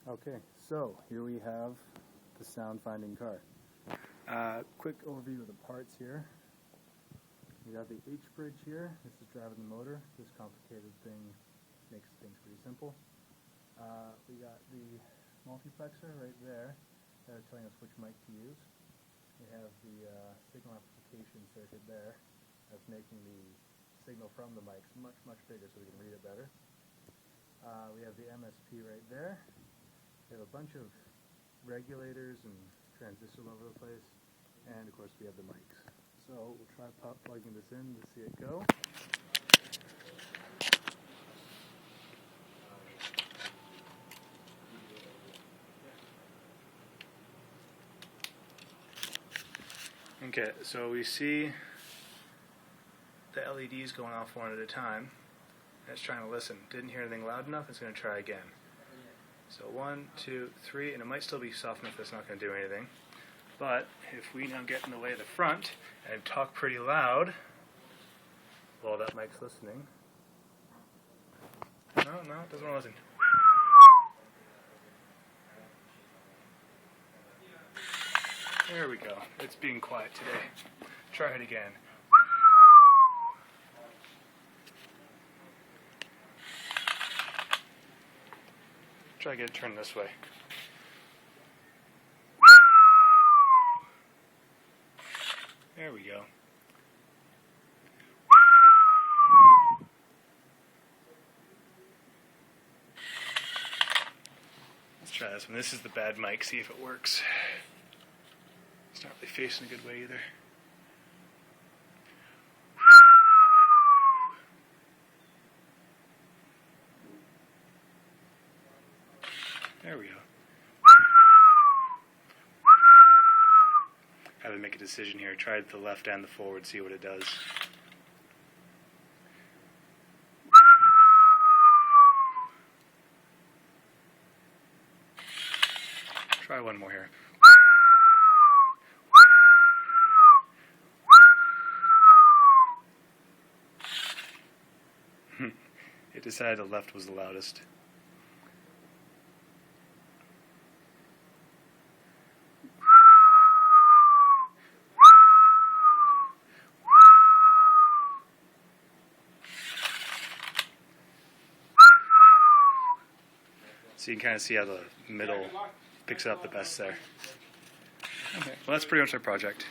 Okay, so here we have the sound finding car. Quick overview of the parts here. We got the H bridge here. This is driving the motor. This complicated thing makes things pretty simple. We got the multiplexer right there. They're telling us which mic to use. We have the signal amplification circuit there. That's making the signal from the mics much bigger so we can read it better. We have the MSP right there. We have a bunch of regulators and transistors all over the place, and of course we have the mics. So we'll try plugging this in to see it go. Okay, so we see the LEDs going off one at a time. And it's trying to listen. Didn't hear anything loud enough, it's going to try again. So 1, 2, 3, and it might still be soft enough that's not going to do anything. But if we now get in the way of the front and talk pretty loud while that mic's listening. No, it doesn't want to listen. There we go. It's being quiet today. Try it again. Try to get it turned this way. There we go. Let's try this one. This is the bad mic. See if it works. It's not really facing a good way either. There we go. I have to make a decision here. Try the left and the forward, see what it does. Try one more here. It decided the left was the loudest. So you can kind of see how the middle picks it up the best there. Okay, well that's pretty much our project.